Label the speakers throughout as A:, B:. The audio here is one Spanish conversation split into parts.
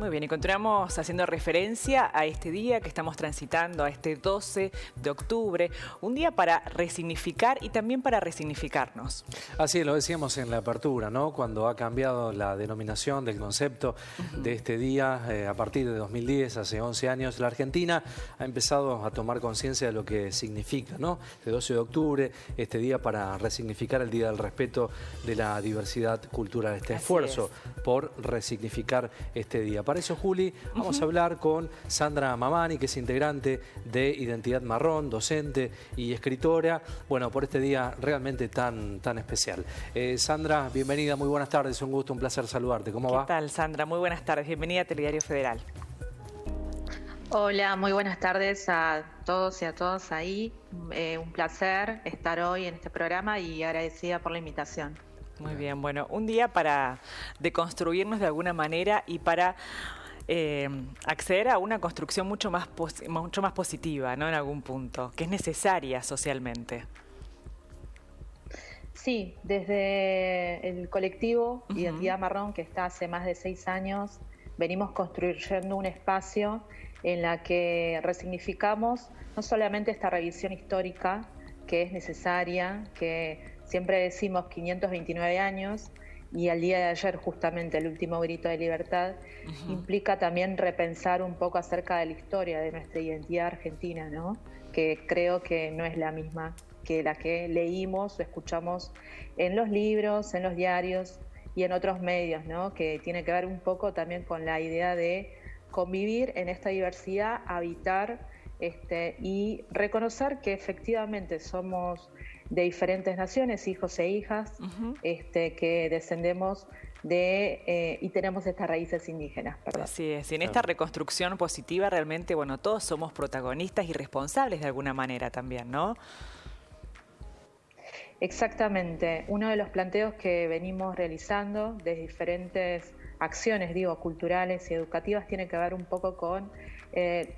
A: Muy bien, y continuamos haciendo referencia a este día que estamos transitando, a este 12 de octubre, un día para resignificar y también para resignificarnos.
B: Así lo decíamos en la apertura, ¿no? Cuando ha cambiado la denominación del concepto de este día, a partir de 2010, hace 11 años, la Argentina ha empezado a tomar conciencia de lo que significa, ¿no? El 12 de octubre, este día para resignificar el Día del Respeto de la Diversidad Cultural, este esfuerzo por resignificar este día. Para eso, Juli, vamos a hablar con Sandra Mamani, que es integrante de Identidad Marrón, docente y escritora, bueno, por este día realmente tan especial. Sandra, bienvenida, muy buenas tardes, un gusto, un placer saludarte. ¿Cómo va?
A: ¿Qué tal, Sandra? Muy buenas tardes, bienvenida a Telediario Federal.
C: Hola, muy buenas tardes a todos y a todas ahí. Un placer estar hoy en este programa y agradecida por la invitación.
A: Muy bien, bueno, un día para deconstruirnos de alguna manera y para acceder a una construcción mucho más positiva, ¿no? En algún punto, que es necesaria socialmente.
C: Sí, desde el colectivo Identidad Marrón, que está hace más de 6 años, venimos construyendo un espacio en la que resignificamos no solamente esta revisión histórica que es necesaria, que siempre decimos 529 años, y al día de ayer justamente el último grito de libertad, implica también repensar un poco acerca de la historia de nuestra identidad argentina, ¿no? Que creo que no es la misma que la que leímos o escuchamos en los libros, en los diarios y en otros medios, ¿no? Que tiene que ver un poco también con la idea de convivir en esta diversidad, habitar y reconocer que efectivamente somos de diferentes naciones, hijos e hijas, que descendemos de y tenemos estas raíces indígenas. Perdón.
A: Así es, y en esta reconstrucción positiva realmente, bueno, todos somos protagonistas y responsables de alguna manera también, ¿no?
C: Exactamente. Uno de los planteos que venimos realizando de diferentes acciones, culturales y educativas, tiene que ver un poco con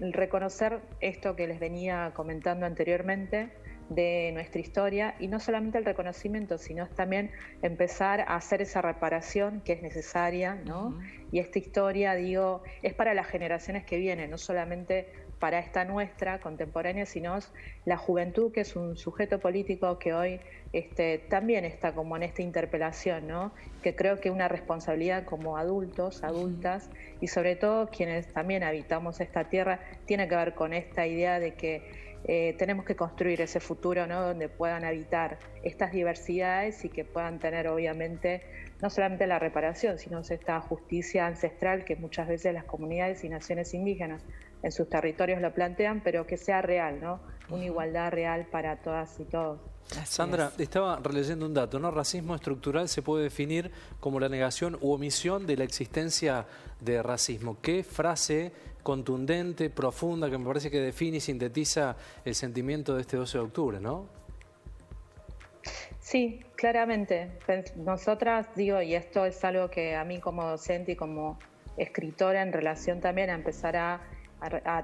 C: reconocer esto que les venía comentando anteriormente de nuestra historia, y no solamente el reconocimiento, sino también empezar a hacer esa reparación que es necesaria, ¿no? Y esta historia, es para las generaciones que vienen, no solamente para esta nuestra contemporánea, sino la juventud, que es un sujeto político que hoy también está como en esta interpelación, ¿no? Que creo que una responsabilidad como adultos, adultas, y sobre todo quienes también habitamos esta tierra, tiene que ver con esta idea de que tenemos que construir ese futuro, ¿no? Donde puedan habitar estas diversidades y que puedan tener, obviamente, no solamente la reparación, sino esta justicia ancestral que muchas veces las comunidades y naciones indígenas en sus territorios lo plantean, pero que sea real, ¿no? Una igualdad real para todas y todos.
B: Sandra, estaba releyendo un dato, ¿no? Racismo estructural se puede definir como la negación u omisión de la existencia de racismo. Qué frase contundente, profunda, que me parece que define y sintetiza el sentimiento de este 12 de octubre, ¿no?
C: Sí, claramente. Nosotras, y esto es algo que a mí como docente y como escritora en relación también a empezar a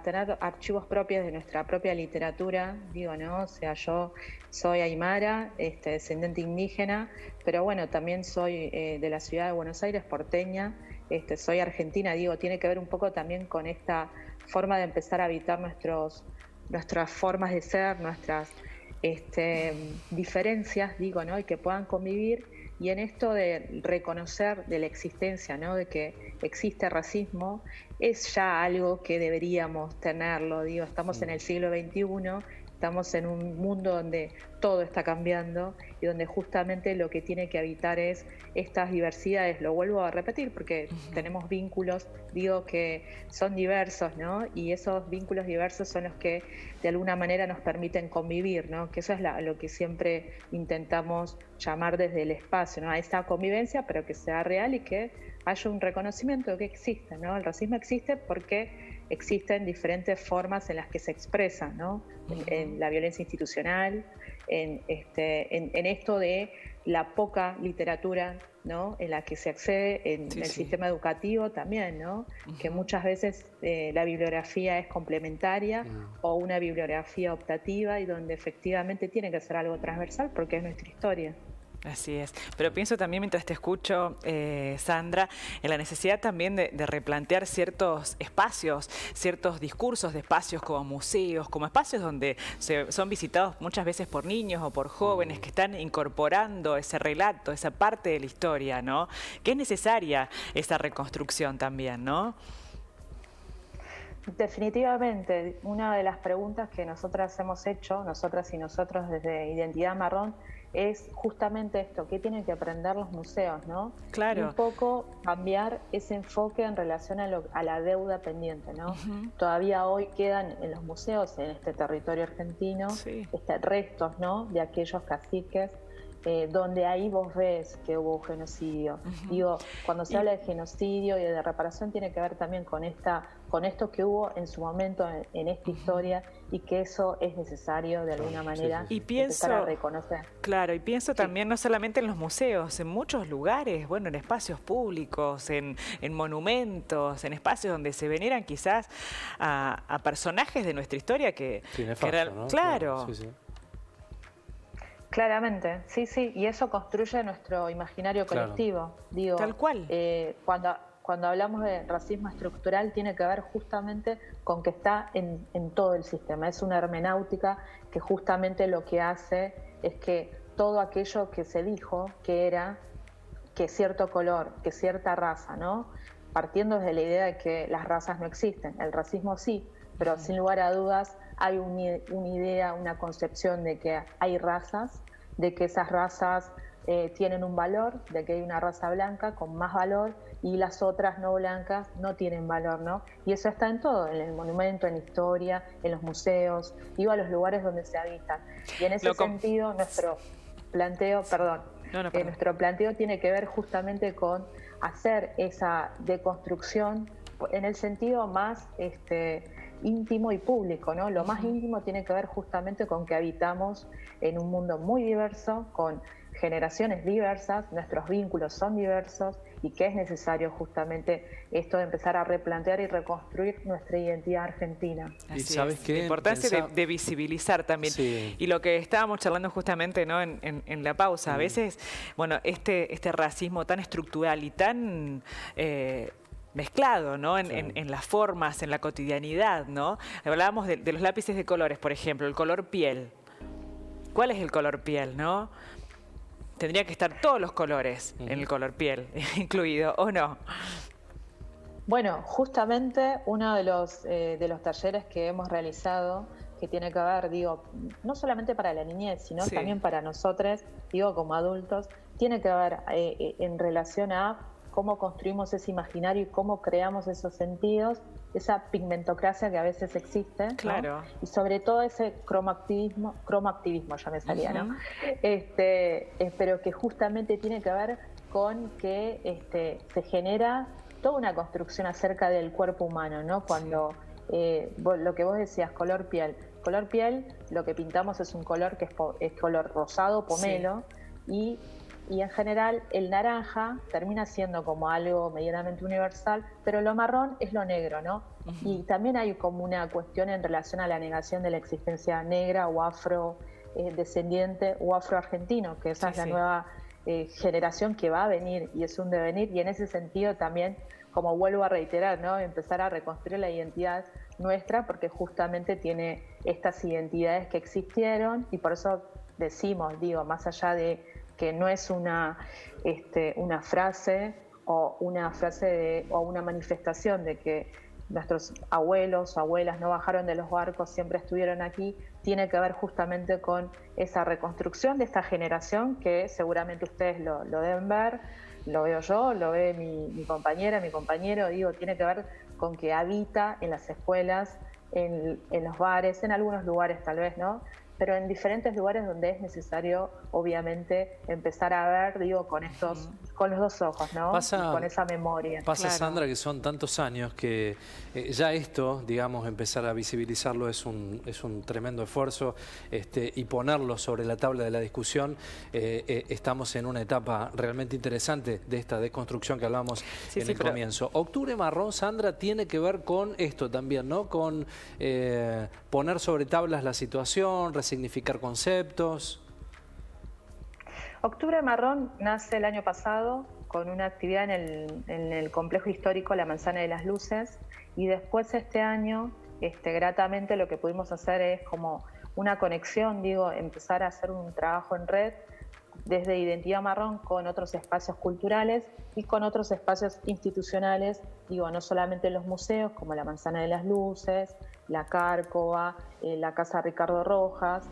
C: tener archivos propios de nuestra propia literatura, ¿no? O sea, yo soy aymara, descendente indígena, pero bueno, también soy de la ciudad de Buenos Aires, porteña, soy argentina, tiene que ver un poco también con esta forma de empezar a habitar nuestras formas de ser, nuestras diferencias, ¿no? Y que puedan convivir. Y en esto de reconocer de la existencia, ¿no? De que existe racismo, es ya algo que deberíamos tenerlo. Estamos en el siglo XXI, estamos en un mundo donde todo está cambiando y donde justamente lo que tiene que habitar es estas diversidades. Lo vuelvo a repetir porque tenemos vínculos, que son diversos, ¿no? Y esos vínculos diversos son los que de alguna manera nos permiten convivir, ¿no? Que eso es lo que siempre intentamos llamar desde el espacio, ¿no? A esta convivencia, pero que sea real y que haya un reconocimiento de que existe, ¿no? El racismo existe porque existen diferentes formas en las que se expresa, ¿no? En la violencia institucional, en esto de la poca literatura, ¿no? En la que se accede en el sistema educativo también, ¿no? Que muchas veces la bibliografía es complementaria o una bibliografía optativa, y donde efectivamente tiene que ser algo transversal porque es nuestra historia.
A: Así es. Pero pienso también, mientras te escucho, Sandra, en la necesidad también de replantear ciertos espacios, ciertos discursos de espacios como museos, como espacios donde son visitados muchas veces por niños o por jóvenes que están incorporando ese relato, esa parte de la historia, ¿no? Que es necesaria esa reconstrucción también, ¿no?
C: Definitivamente, una de las preguntas que nosotras hemos hecho, nosotras y nosotros desde Identidad Marrón, es justamente esto, ¿qué tienen que aprender los museos, no?
A: Claro.
C: Y un poco cambiar ese enfoque en relación a la deuda pendiente, ¿no? Todavía hoy quedan en los museos, en este territorio argentino, restos, ¿no? De aquellos caciques, donde ahí vos ves que hubo genocidio. Digo, cuando se habla de genocidio y de reparación tiene que ver también con esto que hubo en su momento en esta historia, y que eso es necesario de alguna manera empezar a reconocer.
A: Claro, y pienso también no solamente en los museos, en muchos lugares, bueno, en espacios públicos, en monumentos, en espacios donde se veneran quizás a personajes de nuestra historia que...
B: ¿no?
A: Claro.
B: Sí.
C: Claramente, sí, y eso construye nuestro imaginario colectivo. Digo,
A: tal cual.
C: Cuando hablamos de racismo estructural tiene que ver justamente con que está en todo el sistema. Es una hermenéutica que justamente lo que hace es que todo aquello que se dijo que era que cierto color, que cierta raza, ¿no? Partiendo desde la idea de que las razas no existen. El racismo sí, pero sin lugar a dudas hay una idea, una concepción de que hay razas, de que esas razas tienen un valor, de que hay una raza blanca con más valor y las otras no blancas no tienen valor, ¿no? Y eso está en todo, en el monumento, en la historia, en los museos, a los lugares donde se habitan. Y en ese sentido nuestro planteo, nuestro planteo tiene que ver justamente con hacer esa deconstrucción en el sentido más íntimo y público, ¿no? Lo más íntimo tiene que ver justamente con que habitamos en un mundo muy diverso, con generaciones diversas, nuestros vínculos son diversos y que es necesario justamente esto de empezar a replantear y reconstruir nuestra identidad argentina.
B: ¿Y sabes qué?
A: La importancia de visibilizar también. Sí. Y lo que estábamos charlando justamente, ¿no? en la pausa, a veces, bueno, este racismo tan estructural y tan... mezclado, ¿no? En las formas, en la cotidianidad, ¿no? Hablábamos de los lápices de colores, por ejemplo, el color piel. ¿Cuál es el color piel, no? Tendría que estar todos los colores en el color piel, incluido, ¿o no?
C: Bueno, justamente uno de los talleres que hemos realizado, que tiene que ver, no solamente para la niñez, sino también para nosotros, como adultos, tiene que ver en relación a cómo construimos ese imaginario y cómo creamos esos sentidos, esa pigmentocracia que a veces existe,
A: claro,
C: ¿no? Y sobre todo ese cromoactivismo ya me salía, ¿no? Pero que justamente tiene que ver con que se genera toda una construcción acerca del cuerpo humano, ¿no? Cuando lo que vos decías, color piel, lo que pintamos es un color que es color rosado, pomelo, y en general el naranja termina siendo como algo medianamente universal, pero lo marrón es lo negro, ¿no? Y también hay como una cuestión en relación a la negación de la existencia negra o afrodescendiente o afroargentino, que esa es la nueva generación que va a venir y es un devenir, y en ese sentido también, como vuelvo a reiterar, ¿no? Empezar a reconstruir la identidad nuestra, porque justamente tiene estas identidades que existieron, y por eso decimos, más allá de que no es una frase o una manifestación de que nuestros abuelos o abuelas no bajaron de los barcos, siempre estuvieron aquí, tiene que ver justamente con esa reconstrucción de esta generación que seguramente ustedes lo deben ver, lo veo yo, lo ve mi compañera, mi compañero, tiene que ver con que habita en las escuelas, en los bares, en algunos lugares tal vez, ¿no? Pero en diferentes lugares donde es necesario, obviamente, empezar a ver, con los dos ojos, ¿no? Con esa memoria.
B: Pasa, claro, Sandra, que son tantos años que ya esto, empezar a visibilizarlo es un tremendo esfuerzo, y ponerlo sobre la tabla de la discusión. Estamos en una etapa realmente interesante de esta desconstrucción que hablamos en el comienzo. Octubre Marrón, Sandra, tiene que ver con esto también, ¿no? Con poner sobre tablas la situación, resignificar conceptos.
C: Octubre Marrón nace el año pasado con una actividad en el complejo histórico La Manzana de las Luces, y después este año, gratamente lo que pudimos hacer es como una conexión, empezar a hacer un trabajo en red desde Identidad Marrón con otros espacios culturales y con otros espacios institucionales, no solamente los museos como la Manzana de las Luces, la Cárcova, la Casa Ricardo Rojas,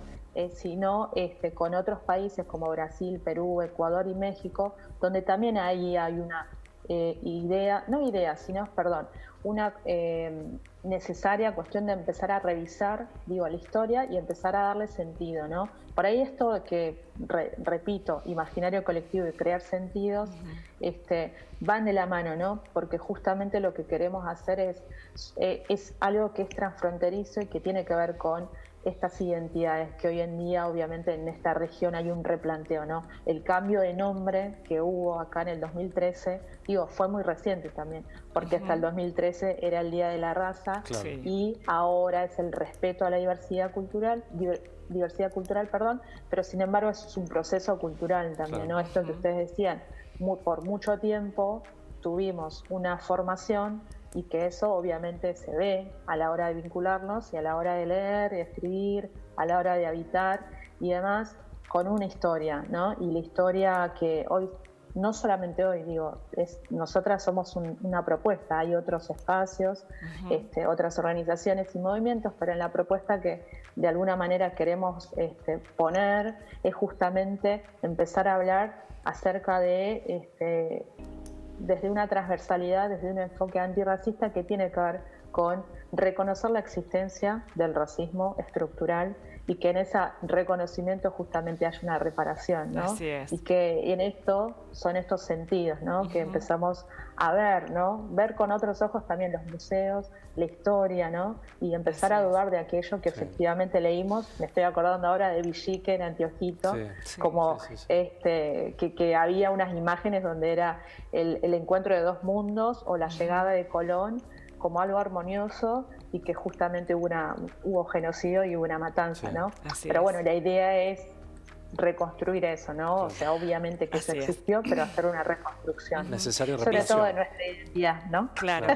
C: sino con otros países como Brasil, Perú, Ecuador y México, donde también ahí hay una una necesaria cuestión de empezar a revisar, la historia y empezar a darle sentido, ¿no? Por ahí esto de que, repito, imaginario colectivo y crear sentidos, van de la mano, ¿no? Porque justamente lo que queremos hacer es algo que es transfronterizo y que tiene que ver con estas identidades que hoy en día, obviamente, en esta región hay un replanteo, ¿no? El cambio de nombre que hubo acá en el 2013, fue muy reciente también, porque hasta el 2013 era el Día de la Raza,
B: claro.
C: Y ahora es el respeto a la diversidad cultural, pero sin embargo es un proceso cultural también, claro, ¿no? Esto que ustedes decían, por mucho tiempo tuvimos una formación y que eso obviamente se ve a la hora de vincularnos y a la hora de leer y escribir, a la hora de habitar y demás, con una historia, ¿no? Y la historia que hoy, no solamente hoy, nosotras somos una propuesta, hay otros espacios, otras organizaciones y movimientos, pero en la propuesta que de alguna manera queremos poner es justamente empezar a hablar acerca de desde una transversalidad, desde un enfoque antirracista que tiene que ver con reconocer la existencia del racismo estructural y que en ese reconocimiento justamente haya una reparación, ¿no?
A: Así es.
C: Y que en esto son estos sentidos, ¿no? Que empezamos a ver, ¿no? Ver con otros ojos también los museos, la historia, ¿no? Y empezar a dudar de aquello que efectivamente leímos. Me estoy acordando ahora de Villique en Antiojito, que había unas imágenes donde era el encuentro de dos mundos o la llegada de Colón como algo armonioso y que justamente hubo genocidio y hubo una matanza, ¿no? Pero bueno, la idea es reconstruir eso, ¿no? O sea, obviamente que eso existió, pero hacer una reconstrucción.
B: Necesario
C: sobre todo de nuestra identidad, ¿no?
A: Claro.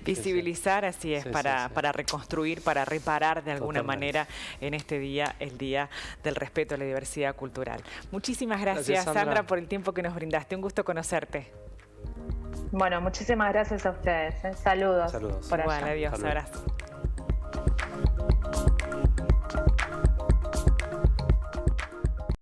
A: Visibilizar, así es, para reconstruir, para reparar de alguna manera en este día, el Día del Respeto a la Diversidad Cultural. Muchísimas gracias, Sandra, por el tiempo que nos brindaste. Un gusto conocerte.
C: Bueno, muchísimas gracias a ustedes. Saludos.
B: Saludos.
C: Por allá.
A: Bueno, adiós, abrazo.